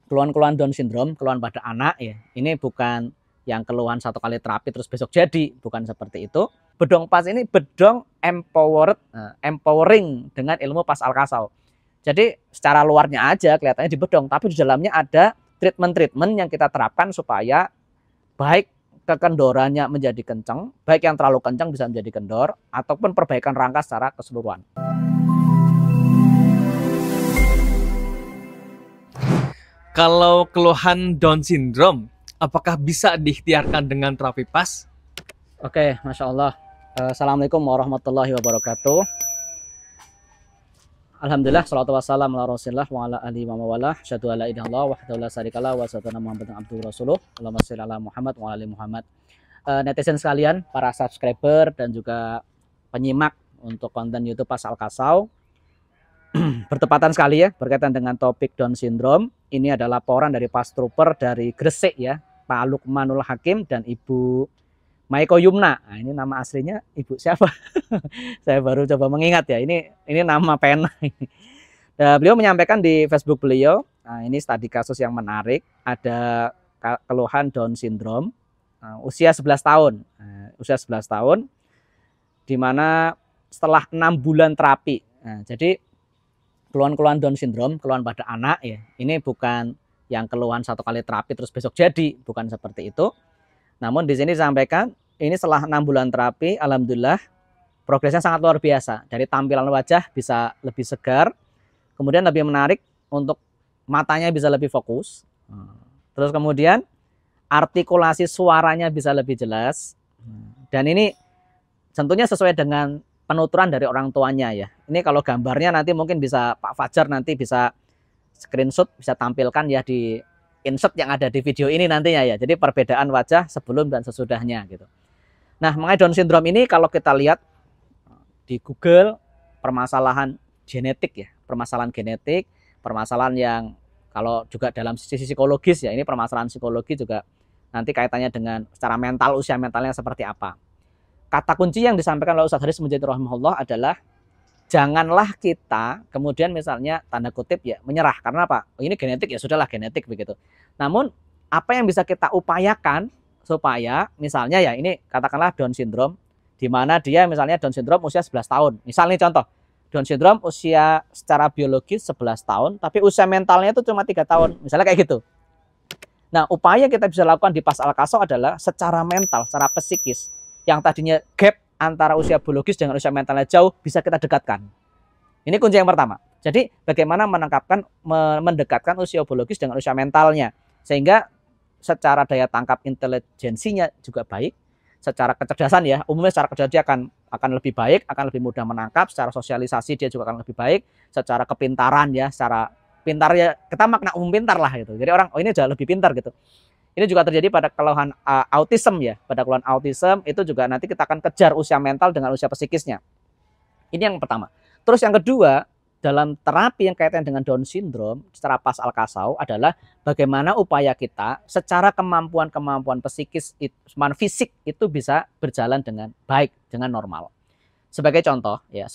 keluhan-keluhan Down syndrome, keluhan pada anak ya, ini bukan yang keluhan satu kali terapi terus besok jadi, bukan seperti itu. Bedong pas ini bedong empowering dengan ilmu pas al-kasau. Jadi secara luarnya aja kelihatannya di bedong, tapi di dalamnya ada treatment-treatment yang kita terapkan supaya baik kekendorannya menjadi kencang, baik yang terlalu kencang bisa menjadi kendor, ataupun perbaikan rangka secara keseluruhan. Kalau keluhan Down syndrome, apakah bisa diikhtiarkan dengan terapi PAS? Oke, Masya Allah. Assalamualaikum warahmatullahi wabarakatuh. Alhamdulillah, salatu wassalamu ala rasulillah wa ala alihi wa mawalah. Asyhadu an la ilaha illallah wahdahu la syarikalah wa asyhadu anna Muhammadan abduhu rasuluh. Allahumma shalli ala Muhammad wa ala ali Muhammad. Netizen sekalian, para subscriber dan juga penyimak untuk konten YouTube Pas Al-Kasau. Bertepatan sekali ya berkaitan dengan topik Down syndrome. Ini adalah laporan dari Pas Trooper dari Gresik ya, Pak Lukmanul Hakim dan Ibu Maiko Yumna. Nah, ini nama aslinya ibu siapa? Saya baru coba mengingat ya. Ini nama pena. Beliau menyampaikan di Facebook beliau. Nah, ini studi kasus yang menarik. Ada keluhan Down syndrome. Usia 11 tahun. Usia 11 tahun. Di mana setelah 6 bulan terapi. Nah, jadi keluhan-keluhan Down syndrome, keluhan pada anak ya. Ini bukan yang keluhan satu kali terapi terus besok jadi, bukan seperti itu. Namun di sini disampaikan ini setelah 6 bulan terapi, alhamdulillah progresnya sangat luar biasa. Dari tampilan wajah bisa lebih segar, kemudian lebih menarik, untuk matanya bisa lebih fokus. Terus kemudian artikulasi suaranya bisa lebih jelas. Dan ini tentunya sesuai dengan penuturan dari orang tuanya ya. Ini kalau gambarnya nanti mungkin bisa Pak Fajar nanti bisa screenshot, bisa tampilkan ya di insert yang ada di video ini nantinya ya. Jadi perbedaan wajah sebelum dan sesudahnya gitu. Nah, mengenai Down syndrome ini kalau kita lihat di Google, permasalahan genetik ya, permasalahan genetik, permasalahan yang kalau juga dalam sisi psikologis ya, ini permasalahan psikologi juga nanti kaitannya dengan secara mental, usia mentalnya seperti apa. Kata kunci yang disampaikan oleh Ustadz Haris Munjid rahimahullah adalah janganlah kita kemudian misalnya tanda kutip ya menyerah, karena apa? Oh, ini genetik ya sudahlah, genetik begitu. Namun apa yang bisa kita upayakan supaya misalnya ya ini katakanlah Down syndrome, di mana dia misalnya Down syndrome usia 11 tahun. Misalnya contoh Down syndrome usia secara biologis 11 tahun tapi usia mentalnya itu cuma 3 tahun. Misalnya kayak gitu. Nah, upaya kita bisa lakukan di Pas Al-Kasau adalah secara mental, secara psikis, yang tadinya gap antara usia biologis dengan usia mentalnya jauh bisa kita dekatkan. Ini kunci yang pertama. Jadi bagaimana mendekatkan usia biologis dengan usia mentalnya, sehingga secara daya tangkap intelijensinya juga baik, secara kecerdasan ya, umumnya secara kecerdasan dia akan lebih baik, akan lebih mudah menangkap, secara sosialisasi dia juga akan lebih baik, secara kepintaran ya, secara pintar ya, kita makna umum pintar lah gitu. Jadi orang, oh ini jauh lebih pintar gitu. Ini juga terjadi pada keluhan autism ya. Pada keluhan autism itu juga nanti kita akan kejar usia mental dengan usia psikisnya. Ini yang pertama. Terus yang kedua, dalam terapi yang kaitan dengan Down syndrome secara Pas Al-Kasau adalah bagaimana upaya kita secara kemampuan psikis, fisik itu bisa berjalan dengan baik, dengan normal. Sebagai contoh ya,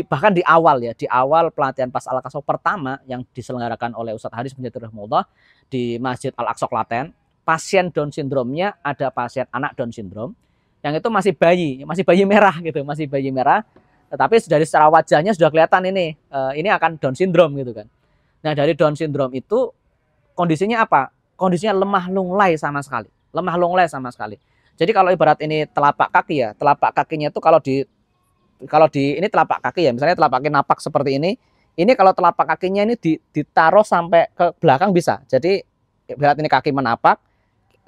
bahkan di awal pelatihan Pas Al-Kasau pertama yang diselenggarakan oleh Ustadz Haris Munjid rahimahullah di Masjid Al-Aqsa Klaten, pasien Down syndrome-nya ada pasien anak Down syndrome yang itu masih bayi merah gitu, masih bayi merah, tetapi dari secara wajahnya sudah kelihatan ini akan Down syndrome gitu kan. Nah, dari Down syndrome itu kondisinya apa? Kondisinya lemah lunglai sama sekali. Jadi kalau ibarat ini telapak kaki ya, telapak kakinya itu kalau di ini telapak kaki ya, misalnya telapak kaki napak seperti ini kalau telapak kakinya ini ditaruh sampai ke belakang bisa. Jadi berat ini kaki menapak,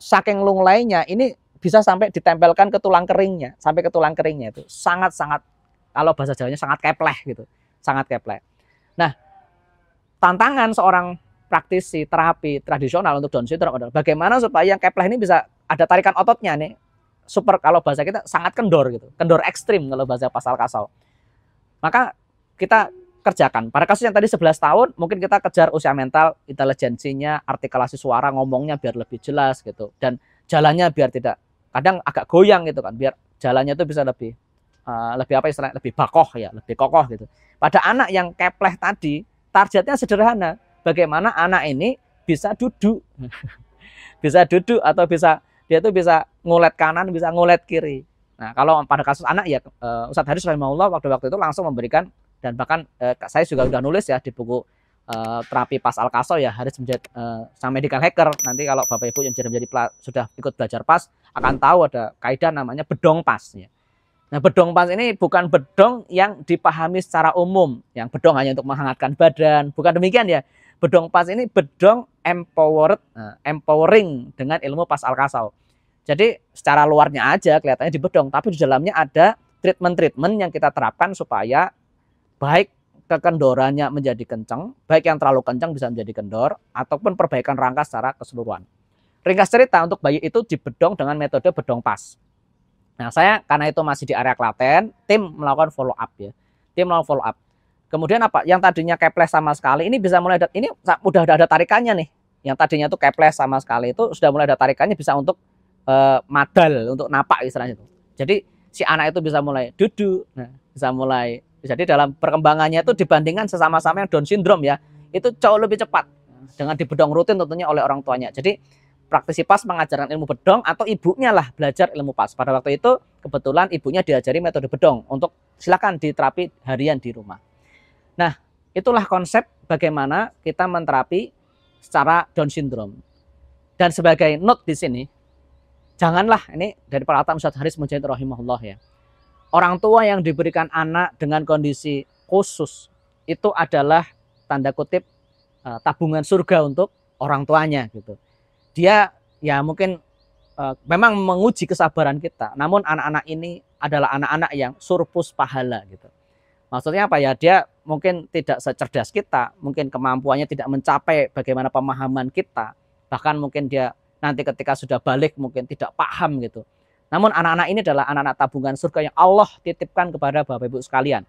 saking lunglainya ini bisa sampai ditempelkan ke tulang keringnya, sampai ke tulang keringnya itu sangat-sangat, kalau bahasa Jawanya sangat kepleh gitu, sangat kepleh. Nah, tantangan seorang praktisi terapi tradisional untuk Down syndrome adalah bagaimana supaya yang kepleh ini bisa ada tarikan ototnya nih, super, kalau bahasa kita sangat kendor gitu, kendor ekstrim kalau bahasa Pas Al-Kasau. Maka kita kerjakan. Pada kasus yang tadi 11 tahun, mungkin kita kejar usia mental, intelijensinya, artikulasi suara, ngomongnya biar lebih jelas gitu. Dan jalannya biar tidak, kadang agak goyang gitu kan, biar jalannya itu bisa lebih apa istilahnya, lebih bakoh ya, lebih kokoh gitu. Pada anak yang kepleh tadi, targetnya sederhana. bagaimana anak ini bisa duduk. Bisa duduk atau dia tuh bisa ngulet kanan, bisa ngulet kiri. Nah, kalau pada kasus anak ya Ustadz Haris rahimahullah waktu itu langsung memberikan, dan bahkan saya juga udah nulis ya di buku terapi pas Al-Kaso ya, Haris menjadi sang medical hacker. Nanti kalau Bapak Ibu yang sudah ikut belajar pas akan tahu ada kaidah namanya bedong pas ya. Nah, bedong pas ini bukan bedong yang dipahami secara umum, yang bedong hanya untuk menghangatkan badan, bukan demikian ya. Bedong pas ini bedong empowering dengan ilmu pas Al-Kasau. Jadi secara luarnya aja kelihatannya di bedong, tapi di dalamnya ada treatment-treatment yang kita terapkan supaya baik kekendorannya menjadi kencang, baik yang terlalu kencang bisa menjadi kendor, ataupun perbaikan rangka secara keseluruhan. Ringkas cerita, untuk bayi itu dibedong dengan metode bedong pas. Nah, saya karena itu masih di area Klaten, tim melakukan follow up ya. Tim melakukan follow up. Kemudian apa? Yang tadinya keples sama sekali, ini bisa mulai ini udah ada tarikannya nih. Yang tadinya tuh keples sama sekali itu sudah mulai ada tarikannya, bisa untuk madal, untuk napak istilahnya itu. Jadi si anak itu bisa mulai duduk, nah, bisa mulai. Jadi dalam perkembangannya itu dibandingkan sesama-sama yang Down syndrome ya, itu jauh lebih cepat dengan dibedong rutin tentunya oleh orang tuanya. Jadi praktisi pas mengajarkan ilmu bedong atau ibunya lah belajar ilmu pas. Pada waktu itu kebetulan ibunya diajari metode bedong untuk silakan diterapi harian di rumah. Nah, itulah konsep bagaimana kita menterapi secara Down syndrome. Dan sebagai note di sini, janganlah, ini dari perkataan Ustadz Haris Mujahid rahimahullah ya, orang tua yang diberikan anak dengan kondisi khusus itu adalah tanda kutip tabungan surga untuk orang tuanya gitu. Dia ya mungkin memang menguji kesabaran kita, namun anak-anak ini adalah anak-anak yang surplus pahala gitu. Maksudnya apa ya, dia mungkin tidak secerdas kita, mungkin kemampuannya tidak mencapai bagaimana pemahaman kita, bahkan mungkin dia nanti ketika sudah balik mungkin tidak paham gitu. Namun anak-anak ini adalah anak-anak tabungan surga yang Allah titipkan kepada Bapak Ibu sekalian.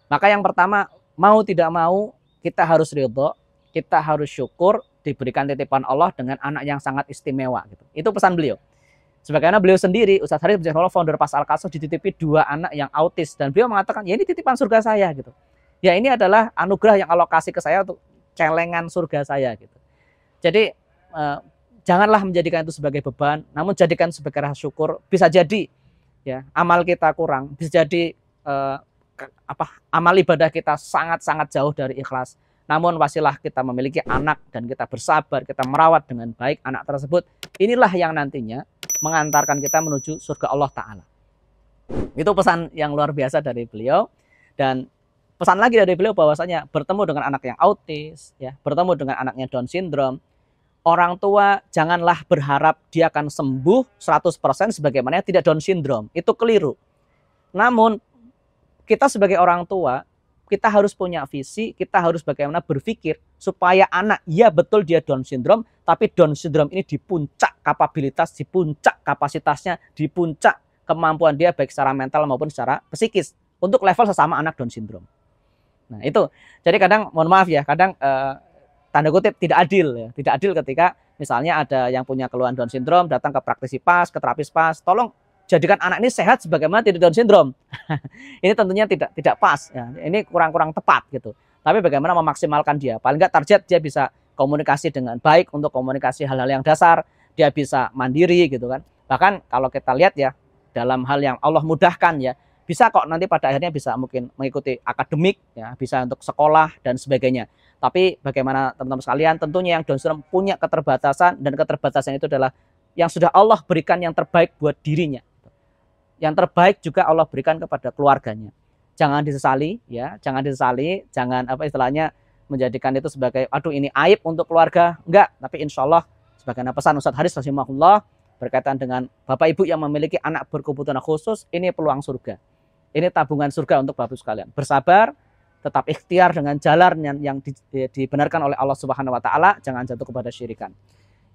Maka yang pertama, mau tidak mau kita harus ridho, kita harus syukur diberikan titipan Allah dengan anak yang sangat istimewa gitu. Itu pesan beliau. Sebagaimana beliau sendiri, Ustadz Haris Mujahid, founder Pas Al-Kaso, dititipi 2 anak yang autis, dan beliau mengatakan, ya ini titipan surga saya gitu. Ya ini adalah anugerah yang Allah kasih ke saya untuk celengan surga saya gitu. Jadi janganlah menjadikan itu sebagai beban, namun jadikan sebagai rasa syukur. Bisa jadi ya amal kita kurang, bisa jadi amal ibadah kita sangat-sangat jauh dari ikhlas. Namun wasilah kita memiliki anak dan kita bersabar, kita merawat dengan baik anak tersebut, inilah yang nantinya mengantarkan kita menuju surga Allah Ta'ala. Itu pesan yang luar biasa dari beliau. Dan pesan lagi dari beliau bahwasanya bertemu dengan anak yang autis, ya, bertemu dengan anaknya Down syndrome, orang tua janganlah berharap dia akan sembuh 100% sebagaimana tidak Down syndrome. Itu keliru. Namun kita sebagai orang tua, kita harus punya visi, kita harus bagaimana berpikir supaya anak, ya betul dia Down syndrome, tapi Down syndrome ini di puncak kapabilitas, di puncak kapasitasnya, di puncak kemampuan dia baik secara mental maupun secara psikis untuk level sesama anak Down syndrome. Nah itu, jadi kadang mohon maaf ya, kadang tanda kutip tidak adil ya, tidak adil ketika misalnya ada yang punya keluhan Down syndrome datang ke praktisi pas, ke terapis pas, tolong jadikan anak ini sehat sebagaimana tidak Down syndrome. Ini tentunya tidak pas ya. Ini kurang tepat gitu. Tapi bagaimana memaksimalkan dia? Paling nggak target dia bisa komunikasi dengan baik, untuk komunikasi hal-hal yang dasar, dia bisa mandiri gitu kan. Bahkan kalau kita lihat ya, dalam hal yang Allah mudahkan ya, bisa kok nanti pada akhirnya bisa mungkin mengikuti akademik ya, bisa untuk sekolah dan sebagainya. Tapi bagaimana teman-teman sekalian, tentunya yang Down syndrome punya keterbatasan, dan keterbatasan itu adalah yang sudah Allah berikan yang terbaik buat dirinya. Yang terbaik juga Allah berikan kepada keluarganya. Jangan disesali ya, jangan disesali, jangan apa istilahnya menjadikan itu sebagai aduh ini aib untuk keluarga. Enggak, tapi insya Allah sebagaimana pesan Ustadz Haris rahimahullah berkaitan dengan Bapak Ibu yang memiliki anak berkebutuhan khusus, ini peluang surga. Ini tabungan surga untuk Bapak Ibu sekalian. Bersabar, tetap ikhtiar dengan jalan yang dibenarkan oleh Allah Subhanahu wa taala, jangan jatuh kepada syirikan.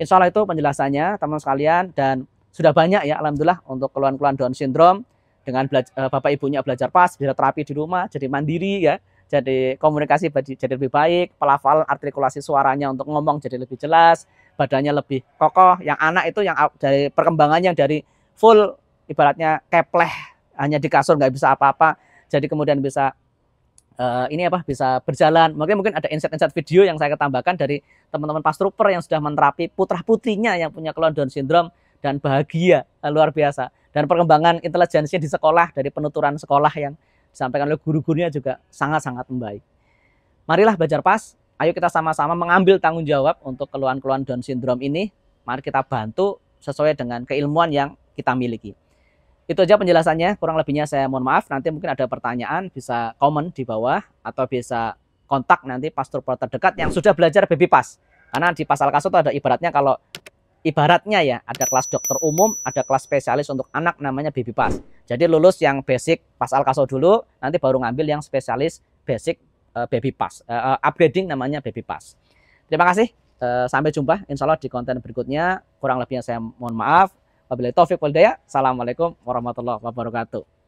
Insya Allah itu penjelasannya teman-teman sekalian, dan sudah banyak ya alhamdulillah untuk keluhan-keluhan Down syndrome dengan Bapak Ibunya belajar pas, bisa terapi di rumah, jadi mandiri ya, jadi komunikasi jadi lebih baik, pelafalan artikulasi suaranya untuk ngomong jadi lebih jelas, badannya lebih kokoh. Yang anak itu yang dari perkembangannya dari full ibaratnya kepleh, hanya di kasur nggak bisa apa-apa, jadi kemudian bisa ini apa bisa berjalan. Mungkin ada insight-insight video yang saya tambahkan dari teman-teman pas trooper yang sudah menerapi putra-putrinya yang punya keluhan Down syndrome dan bahagia luar biasa. Dan perkembangan intelijensinya di sekolah dari penuturan sekolah yang disampaikan oleh guru-gurunya juga sangat-sangat membaik. Marilah Belajar Pas, ayo kita sama-sama mengambil tanggung jawab untuk keluhan-keluhan Down syndrome ini. Mari kita bantu sesuai dengan keilmuan yang kita miliki. Itu aja penjelasannya, kurang lebihnya saya mohon maaf. Nanti mungkin ada pertanyaan bisa komen di bawah atau bisa kontak nanti pas trooper terdekat yang sudah belajar baby pas. Karena di pas Alkaso itu ada ibaratnya ya, ada kelas dokter umum, ada kelas spesialis untuk anak namanya baby pas. Jadi lulus yang basic pas Alkaso dulu, nanti baru ngambil yang spesialis basic baby pas. Upgrading namanya baby pas. Terima kasih. Sampai jumpa insya Allah di konten berikutnya. Kurang lebihnya saya mohon maaf. Wabillahi taufiq wal hidayah. Assalamualaikum warahmatullahi wabarakatuh.